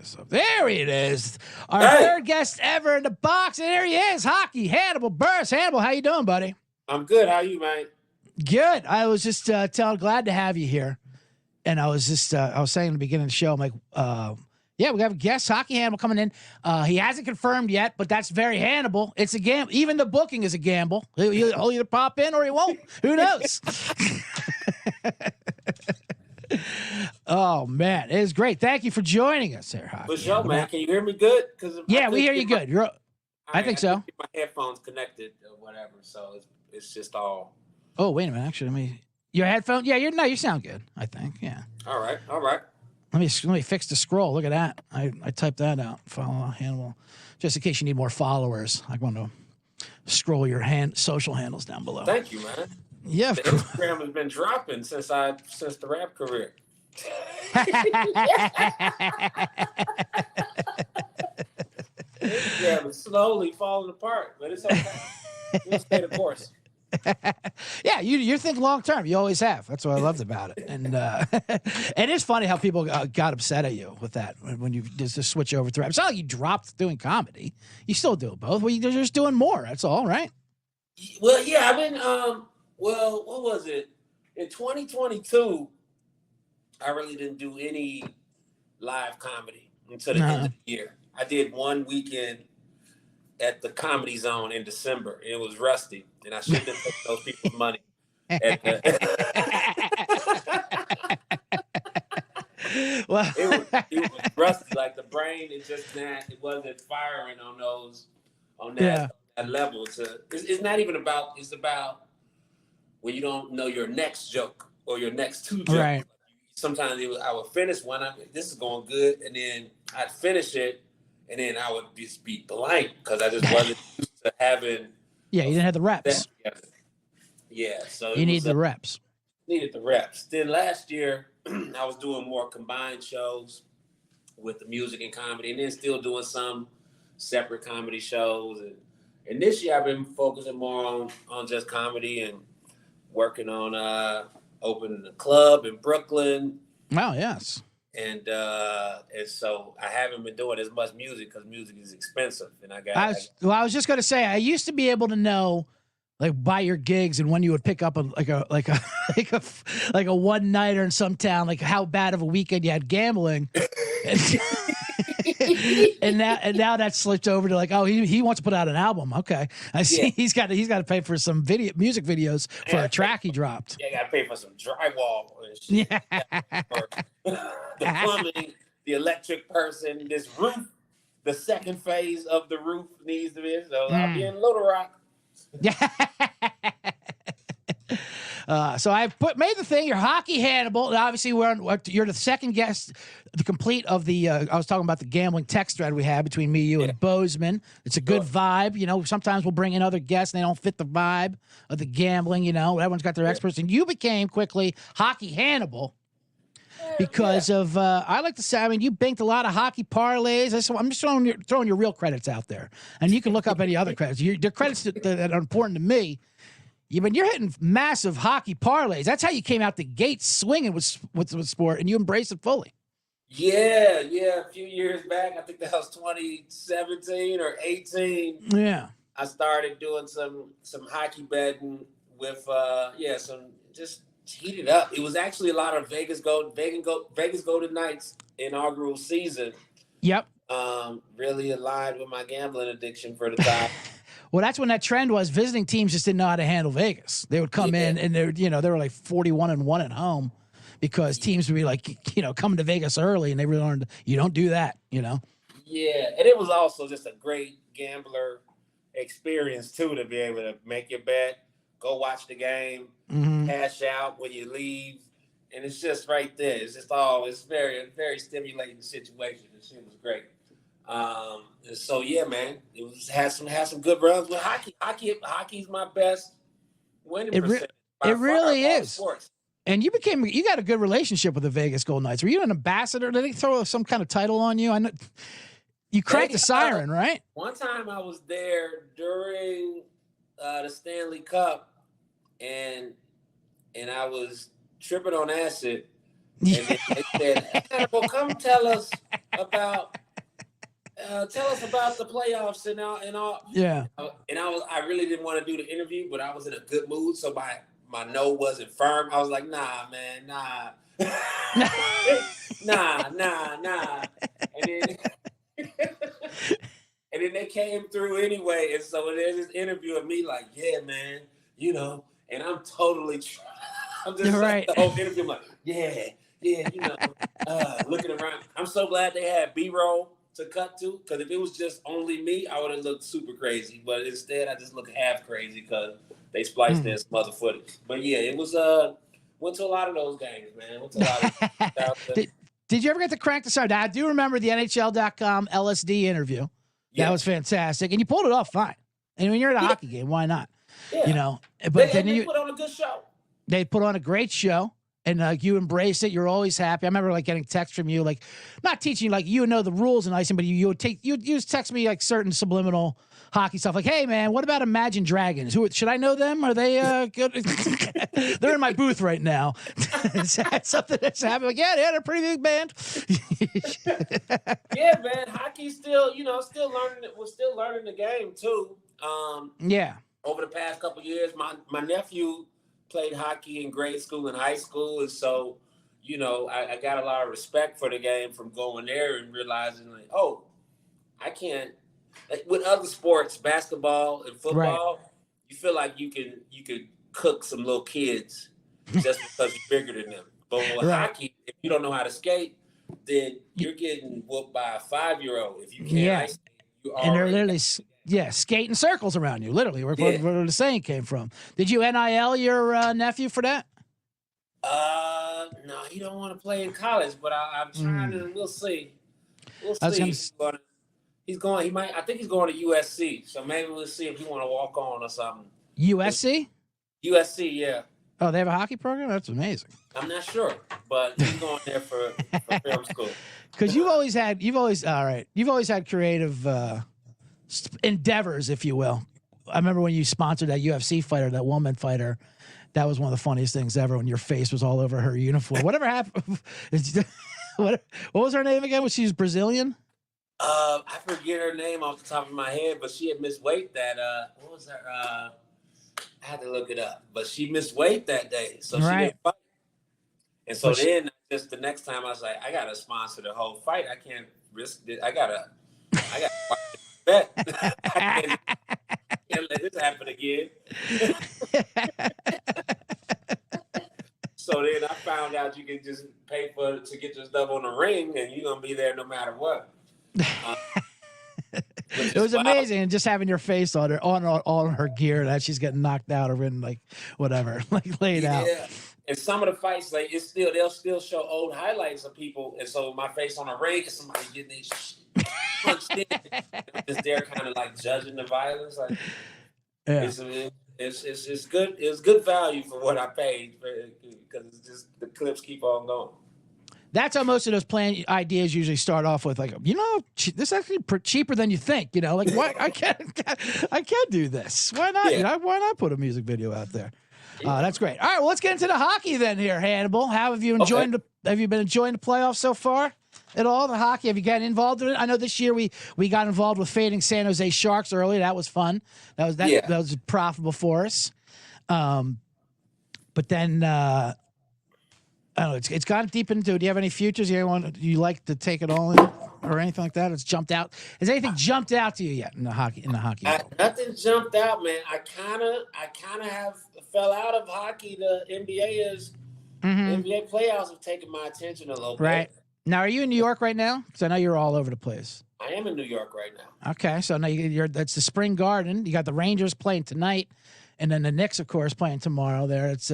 this up. There it is. Our Hey, third guest ever in the box, and there he is, hockey Hannibal Buress. Hannibal, how you doing, buddy? I'm good. How you, man? Good. I was just glad to have you here, and I was saying at the beginning of the show, I'm like, yeah, we have a guest, hockey Hannibal, coming in. He hasn't confirmed yet, but that's very Hannibal. It's a gamble. Even the booking is a gamble. He'll either pop in or he won't. Who knows? Oh man, it is great. Thank you for joining us here, For hockey sure, Hannibal. man. Can you hear me good? Because Yeah, we hear you good. I think so. Get my headphones connected or whatever, so it's just all. Oh, wait a minute. Actually, your headphone. Yeah, you sound good. I think. Yeah. All right, all right. Let me fix the scroll. Look at that. I typed that out. Follow Hannibal, just in case you need more followers. I want to scroll your social handles down below. Thank you, man. Yeah, of The course. Instagram has been dropping since the rap career. Instagram is slowly falling apart, but it's okay. We'll stay the course. Yeah, you think long term. You always have. That's what I loved about it. And it is funny how people got upset at you with that when you just switch over to rap. It's not like you dropped doing comedy. You still do both. Well, you're just doing more. That's all, right? Well, yeah, I've been well, what was it? In 2022, I really didn't do any live comedy until the end of the year. I did one weekend at the Comedy Zone in December. It was rusty, and I shouldn't have taken those people's money. Well, it was rusty. Like the brain, it wasn't firing on that level. It's not even about. It's about when you don't know your next joke or your next two jokes. Right. Sometimes I would finish one. This is going good, and then I'd finish it, and then I would just be blank because I just wasn't used to having. Yeah, you didn't have the reps. Yeah, so you need the reps. Needed the reps. Then last year, I was doing more combined shows with the music and comedy, and then still doing some separate comedy shows. And this year, I've been focusing more on just comedy and working on opening a club in Brooklyn. Oh, yes. And so I haven't been doing as much music because music is expensive, and I was just going to say, I used to be able to know, like, by your gigs and when you would pick up a one nighter in some town, like how bad of a weekend you had gambling. and now that slipped over to like, oh, he wants to put out an album. Okay, I see. Yeah. He's got to pay for some music videos for a track he dropped. Yeah, got to pay for some drywall and shit. Yeah. The plumbing, the electric person, this roof, the second phase of the roof needs to be. So I'll be in Little Rock. Yeah. So I made the thing. You're hockey Hannibal. And obviously, you're the second guest, the complete of the. I was talking about the gambling text thread we had between me, you, and Bozeman. It's a good vibe. You know, sometimes we'll bring in other guests and they don't fit the vibe of the gambling. You know, everyone's got their experts, and you became quickly hockey Hannibal because of. I like to say, I mean, you banked a lot of hockey parlays. I'm just throwing your real credits out there, and you can look up any other credits. The credits that are important to me. You're hitting massive hockey parlays. That's how you came out the gate swinging with sport, and you embrace it fully. Yeah. A few years back, I think that was 2017 or 18. Yeah, I started doing some hockey betting with some just heated up. It was actually a lot of Vegas Golden Knights inaugural season. Yep. Really aligned with my gambling addiction for the time. Well, that's when that trend was. Visiting teams just didn't know how to handle Vegas. They would come in and they were like 41-1 at home because teams would be like, coming to Vegas early, and they really learned you don't do that, Yeah, and it was also just a great gambler experience too, to be able to make your bet, go watch the game, cash out when you leave, and it's just right there. It's very, very stimulating situation. The shit was great. So yeah, man, had some good runs with hockey. Hockey's my best winning percentage. It really is. Sports. And you got a good relationship with the Vegas Golden Knights. Were you an ambassador? Did they throw some kind of title on you? I know you cranked the siren, right? One time I was there during the Stanley Cup, and I was tripping on acid. And then they said, Hannibal, come tell us about the playoffs and all. Yeah. And I really didn't want to do the interview, but I was in a good mood, so my no wasn't firm. I was like, nah, man, nah. nah. And then they came through anyway. And so there's this interview of me like, yeah, man, and I'm totally I'm just right. like the whole interview, I'm like, yeah, looking around. I'm so glad they had B-roll to cut to, because if it was just only me, I would have looked super crazy. But instead, I just look half crazy because they spliced in some other footage. But yeah, it was went to a lot of those games, man. Went to a lot of Did you ever get to crank the sound? I do remember the NHL.com LSD interview. That was fantastic, and you pulled it off fine. And when you're at a hockey game, why not? Yeah. But they put on a good show. They put on a great show. And you embrace it. You're always happy. I remember getting texts from you, not teaching you know the rules and icing, but you would text me certain subliminal hockey stuff. Like, hey man, what about Imagine Dragons? Who should I know them? Are they good? They're in my booth right now. Is that something that's happening? Yeah, they're a pretty big band. Yeah, man. Hockey's still, still learning. We're still learning the game too. Over the past couple of years, my nephew played hockey in grade school and high school, and so I got a lot of respect for the game from going there and realizing I can't, with other sports, basketball and football, you feel like you could cook some little kids just because you're bigger than them. But with hockey, if you don't know how to skate, then you're getting whooped by a 5-year-old. If you can't ice skate, you and they're literally skating circles around you, literally, where the saying came from. Did you NIL your nephew for that? No, he don't want to play in college, but I'm trying to. We'll see. He's going. He might. I think he's going to USC. So maybe we'll see if he want to walk on or something. USC. USC, yeah. Oh, they have a hockey program? That's amazing. I'm not sure, but he's going there for film school. Because you've always had creative endeavors, if you will. I remember when you sponsored that UFC fighter, that woman fighter. That was one of the funniest things ever, when your face was all over her uniform. Whatever happened? What was her name again? Was she Brazilian? I forget her name off the top of my head, but she had missed weight that what was her I had to look it up, but she missed weight that day, so she didn't fight. And so then just the next time I was like, I gotta sponsor the whole fight. I can't risk it. I gotta watch the bet. I can't let this happen again. So then I found out you can just pay to get your stuff on the ring, and you're gonna be there no matter what. It was amazing, and just having your face on her on her gear that she's getting knocked out or in whatever, laid out. Yeah, and some of the fights, they'll still show old highlights of people, and so my face on the ring, and somebody getting their punched in, I'm just there, kind of judging the violence. It's good. It's good value for what I paid, because it's just the clips keep on going. That's how most of those plan ideas usually start off with, this is actually cheaper than you think. Why I can't do this? Why not? Yeah. Why not put a music video out there? That's great. All right, well, let's get into the hockey then here, Hannibal. How have you enjoyed have you been enjoying the playoffs so far at all? The hockey, have you gotten involved in it? I know this year we got involved with fading San Jose Sharks early. That was fun. That was profitable for us. But then I don't know. It's gone deep into. Do you have any futures? You like to take it all in, or anything like that? It's jumped out. Has anything jumped out to you yet in the hockey? Nothing jumped out, man. I kind of have fell out of hockey. The NBA playoffs have taken my attention a little bit. Right now, are you in New York right now? Because I know you're all over the place. I am in New York right now. Okay, so now that's the Spring Garden. You got the Rangers playing tonight, and then the Knicks, of course, playing tomorrow. There, it's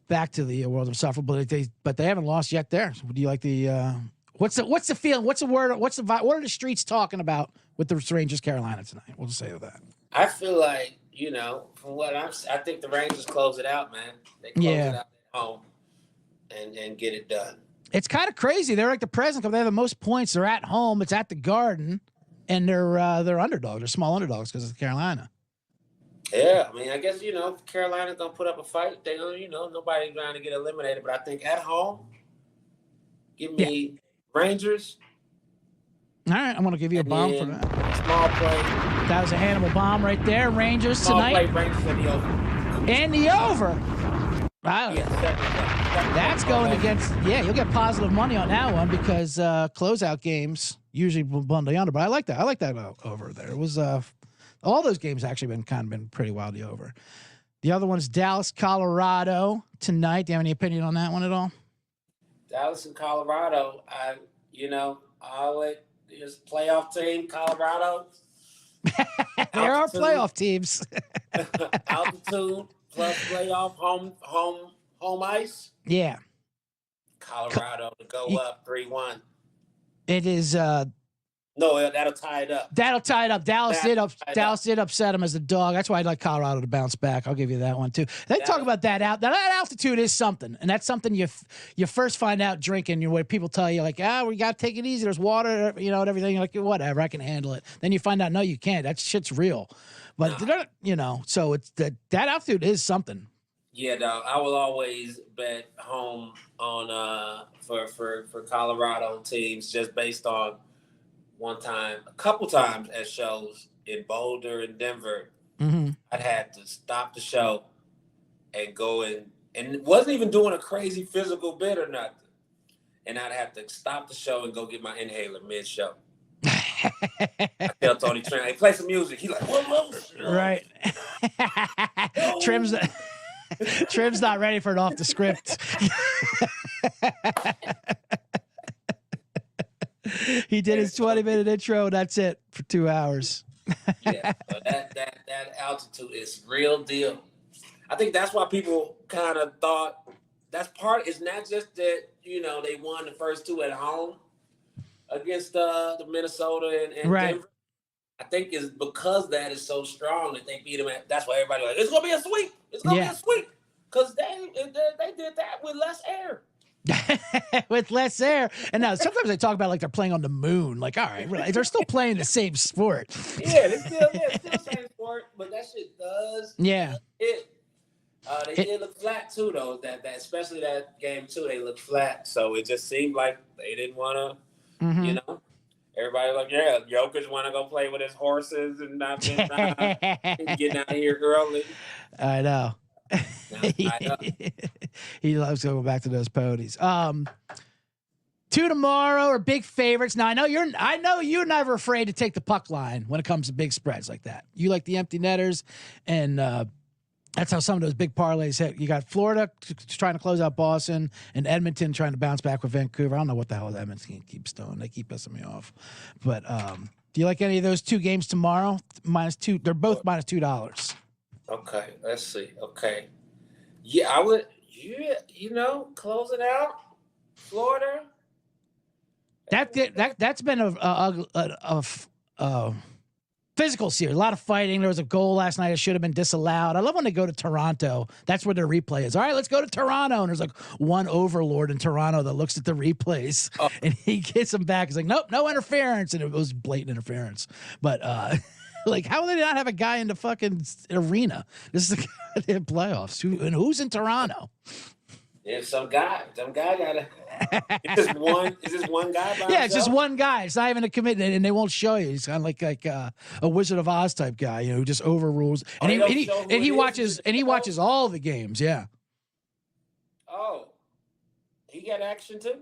back to the world of soccer, but they haven't lost yet there. So do you like the what's the feeling? What's the word? What's the vibe? What are the streets talking about with the Rangers Carolina tonight? We'll just say that. I feel like, from what I think the Rangers close it out, man. They close it out at home and get it done. It's kind of crazy. They're like the Presidents Cup. They have the most points. They're at home. It's at the Garden, and they're underdogs. They're small underdogs because it's Carolina. Yeah, I mean, I guess Carolina's gonna put up a fight. They don't, nobody's trying to get eliminated. But I think at home, give Yeah. me Rangers. All right, I'm going to give you a And bomb for then that. small play. That was a Hannibal bomb right there. Rangers Small tonight. play Rangers in the over. And the over. Wow. Yeah, That's going against, you'll get positive money on that one because closeout games usually bundle the under. But I like that. I like that over there. It was all those games actually been pretty wildly over. The other one is Dallas, Colorado tonight. Do you have any opinion on that one at all? Dallas and Colorado. I'll let this playoff team, Colorado. There are playoff teams. Altitude plus playoff home ice. Yeah. Colorado to go up 3-1. It is no, that'll tie it up. That'll tie it up. Dallas did upset them as a dog. That's why I'd like Colorado to bounce back. I'll give you that one too. They talk about that that altitude is something, and that's something you first find out drinking. Where people tell you like, we got to take it easy. There's water, and everything. You're like, whatever, I can handle it. Then you find out, no, you can't. That shit's real. But so it's that altitude is something. Yeah, dog. I will always bet home on for Colorado teams just based on a couple times at shows in Boulder and Denver. Mm-hmm. I'd had to stop the show and go and wasn't even doing a crazy physical bit or nothing. And I'd have to stop the show and go get my inhaler mid-show. I tell Tony Trent, hey, play some music. He's like, whoa. Right. Trim's not ready for it off the script. He did his 20-minute intro. That's it for 2 hours. Yeah, so that altitude is real deal. I think that's why people kind of thought it's not just that, they won the first two at home against the Minnesota and right. Denver. I think it's because that is so strong that they beat them that's why everybody like, it's going to be a sweep. It's going to be a sweep. Because they did that with less air. With less air. And now sometimes they talk about like they're playing on the moon. Like, all right, really, they're still playing the same sport. Yeah, it's still the same sport, but that shit does. Yeah. They did look flat too, though. That especially that game too, they looked flat. So it just seemed like they didn't want to, Everybody like, yeah, Jokic want to go play with his horses and not getting out of here early. I know. He loves to go back to those ponies. 2 tomorrow are big favorites. Now I know you're never afraid to take the puck line when it comes to big spreads like that. You like the empty netters, and that's how some of those big parlays hit. You got Florida trying to close out Boston, and Edmonton trying to bounce back with Vancouver. I don't know what the hell Edmonton keeps doing. They keep pissing me off. But do you like any of those 2 games tomorrow? -2. They're both -$2. Okay, let's see. Okay. Yeah, I would, close it out. Florida. That's been a physical series. A lot of fighting. There was a goal last night that should have been disallowed. I love when they go to Toronto. That's where their replay is. All right, let's go to Toronto. And there's like one overlord in Toronto that looks at the replays and he gets them back. He's like, nope, no interference. And it was blatant interference. But, like, how would they not have a guy in the fucking arena? This is the goddamn playoffs. Who's in Toronto? Yeah, some guy gotta. It's just one guy. Yeah, it's just one guy. It's not even a commitment, and they won't show you. He's kind of like a Wizard of Oz type guy, who just overrules. And he watches all the games. Yeah. Oh, he got action too.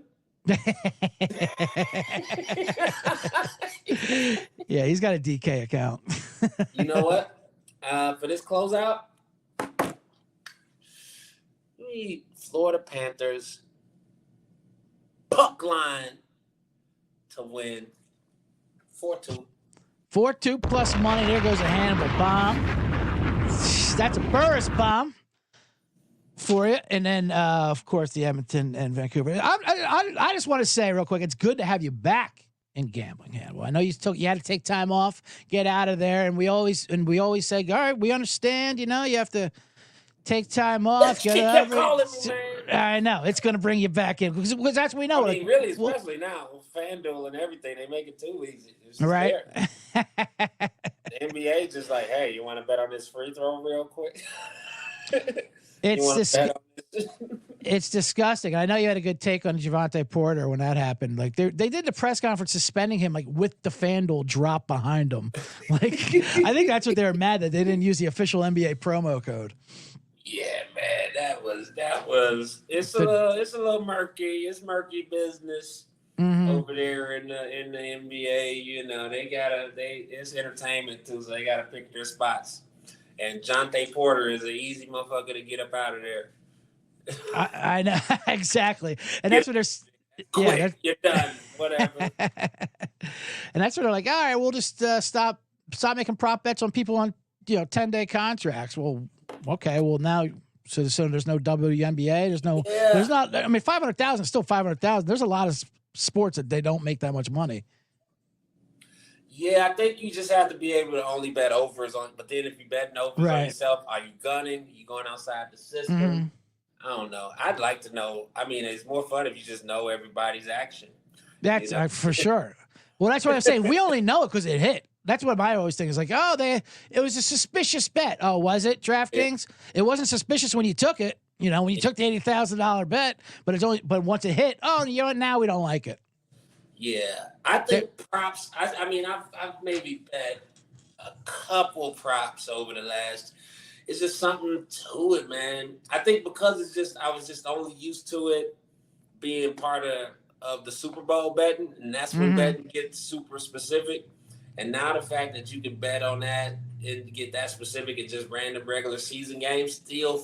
Yeah, he's got a DK account. You know what? For this closeout, we need Florida Panthers puck line to win 4-2. 4-2 plus money. There goes a Hannibal bomb. That's a Buress bomb for you. And then, of course, the Edmonton and Vancouver. I just want to say real quick, it's good to have you back in gambling, Hannibal. I know you had to take time off, get out of there, and we always say, all right, we understand. You have to take time off. Keep calling me, man. I know it's going to bring you back in because that's what we know. I mean, really, especially now with FanDuel and everything, they make it too easy. Right. The NBA just like, hey, you want to bet on this free throw real quick? It's disgusting. I know you had a good take on Javante Porter when that happened. Like they did the press conference suspending him like with the FanDuel drop behind him. Like I think that's what they were mad that they didn't use the official NBA promo code. Yeah, man, that was it's a little murky. It's murky business over there in the NBA. You know, it's entertainment too, so they gotta pick their spots. And Jonte Porter is an easy motherfucker to get up out of there. I know exactly, and that's what they're. You're done. Whatever. And that's what they're like. All right, we'll just stop making prop bets on people on 10-day contracts. Well, okay. Well, now so there's no WNBA. There's not. I mean, 500,000 is still 500,000. There's a lot of sports that they don't make that much money. Yeah, I think you just have to be able to only bet overs on. But then if you bet overs on yourself, are you gunning? Are you going outside the system? I don't know. I'd like to know. I mean, it's more fun if you just know everybody's action. That's for sure. Well, that's what I'm saying. We only know it because it hit. That's what I always think is like, it was a suspicious bet. Oh, was it DraftKings? It wasn't suspicious when you took it. When you took the $80,000 bet, but once it hit, now we don't like it. Yeah, I think props. I mean, I've maybe bet a couple props over the last. It's just something to it, man. I think because I was just only used to it being part of the Super Bowl betting, and that's when betting gets super specific. And now the fact that you can bet on that and get that specific and just random regular season games I'm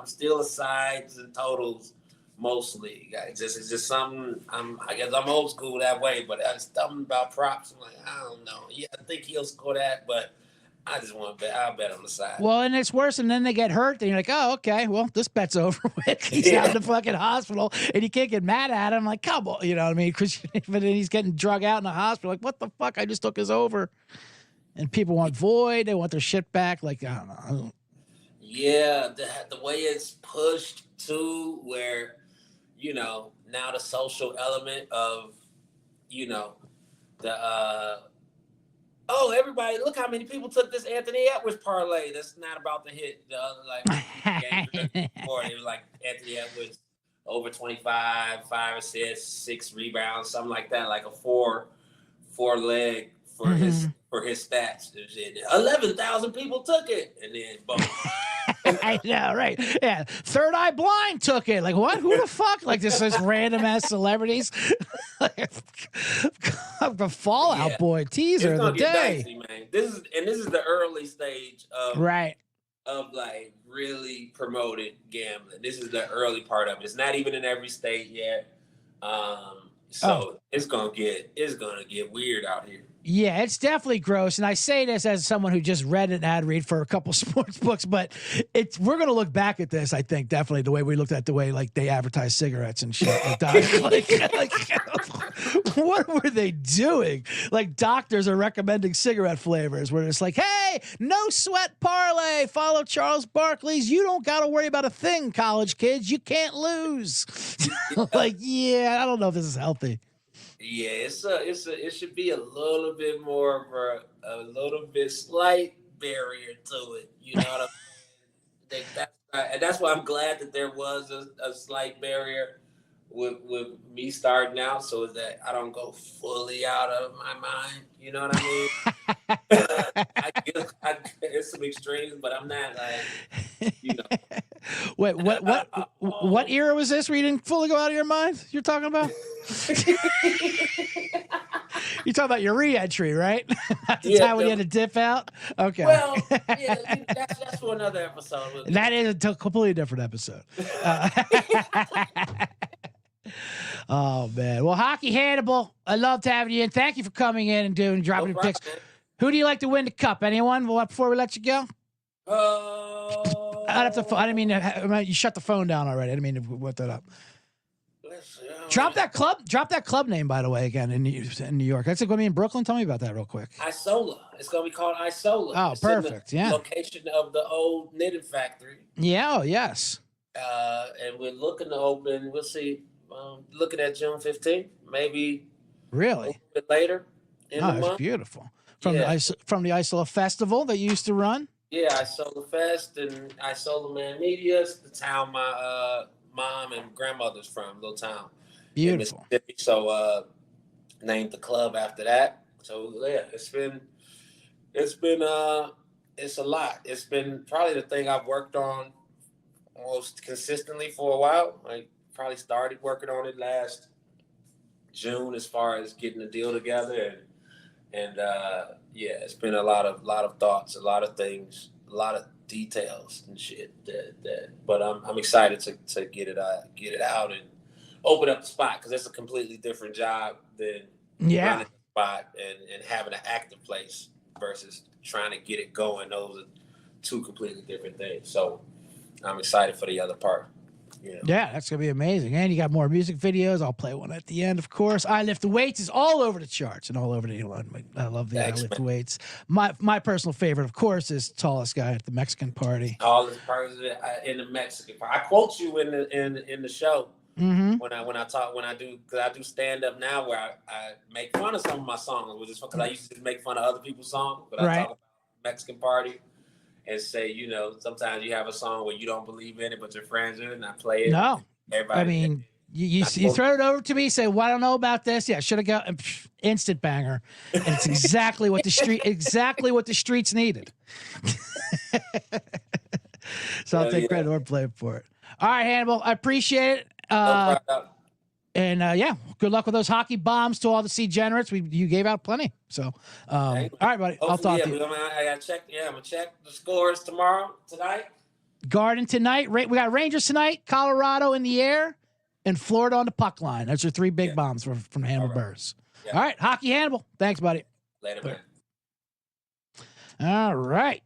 still a sides and totals mostly. It's just something. I guess I'm old school that way, but there's something about props. I'm like, I don't know. Yeah, I think he'll score that, but I just want to bet. I'll bet on the side. Well, and it's worse, and then they get hurt, and you're like, oh, okay, well, this bet's over with. He's out in the fucking hospital, and you can't get mad at him. Like, come on, you know what I mean? Because then he's getting drug out in the hospital. Like, what the fuck? I just took his over. And people want void. They want their shit back. Like, I don't know. Yeah, the way it's pushed, too, where, now the social element of, everybody, look how many people took this Anthony Edwards parlay. That's not about to hit the other, before. It was like Anthony Edwards over 25, 5 assists, 6 rebounds, something like that, like a four leg for his stats. 11,000 people took it, and then boom. I know, right? Yeah, Third Eye Blind took it. Like, what? Who the fuck? Like, this random ass celebrities. The Fallout Boy teaser of the day. Dicey, man. This is the early stage of like really promoted gambling. This is the early part of it. It's not even in every state yet. It's gonna get weird out here. Yeah, it's definitely gross. And I say this as someone who just read an ad read for a couple sports books, but we're going to look back at this, I think, definitely the way we looked at the way like they advertise cigarettes and shit. What were they doing? Like doctors are recommending cigarette flavors where it's like, hey, no sweat parlay. Follow Charles Barkley's. You don't got to worry about a thing, college kids. You can't lose. I don't know if this is healthy. Yeah, it should be a little bit more of a little bit slight barrier to it. You know what I mean? And that's why I'm glad that there was a slight barrier with me starting out, so is that I don't go fully out of my mind. You know what I mean? I guess it's some extremes, but I'm not like, Wait, what era was this where you didn't fully go out of your mind? You're talking about? You're talking about your re-entry, right? The time when you had to dip out? Okay. Well, yeah, that's for another episode. That is a completely different episode. Oh, man. Well, Hockey Hannibal, I loved having you in. Thank you for coming in and dropping your picks. Who do you like to win the cup? Anyone? Before we let you go? I didn't mean you shut the phone down already. I didn't mean to whip that up. Drop that club name, by the way, again in New York. That's going to be in Brooklyn. Tell me about that real quick. Isola. It's going to be called Isola. Oh, it's perfect. In the location of the old knitting factory. Yeah. Oh, yes. And we're looking to open. We'll see. Looking at June 15th, maybe. Really? A bit later in the month. Beautiful. from the Isola Festival that you used to run. Yeah, Isola Fest and Isola Man Media. It's the town my mom and grandmother's from, little town in Beautiful. Mississippi. So named the club after that. So yeah, it's a lot. It's been probably the thing I've worked on most consistently for a while. I probably started working on it last June as far as getting the deal together, and yeah, it's been a lot of thoughts, a lot of things, a lot of details and shit. But I'm excited to get it out and open up the spot, because it's a completely different job than running the spot and having an active place versus trying to get it going. Those are two completely different things. So I'm excited for the other part. You know? Yeah, that's gonna be amazing. And you got more music videos. I'll play one at the end, of course. I Lift the Weights is all over the charts and all over the I love the I Lift the Weights. My personal favorite, of course, is Tallest Guy at the Mexican Party. Tallest person in the Mexican Party. I quote you in the show. Mm-hmm. When I do stand up now, where I make fun of some of my songs, which is because I used to make fun of other people's songs, but I talk about Mexican Party and say, you know, sometimes you have a song where you don't believe in it, but your friends are, and I play it. No, everybody. I mean, you throw it over to me, say, "Well, I don't know about this." Yeah, should have got instant banger, and it's exactly what the streets needed. So I'll take credit or blame for it. All right, Hannibal, I appreciate it. No problem. And yeah, good luck with those hockey bombs to all the C-generates. You gave out plenty. So, all right, buddy. I'll talk to you. I gotta check. Yeah, I'm gonna check the scores tonight. Garden tonight. We got Rangers tonight. Colorado in the air, and Florida on the puck line. Those are three big bombs from Hannibal Buress. Yeah. All right, Hockey Hannibal. Thanks, buddy. Later, man. All right.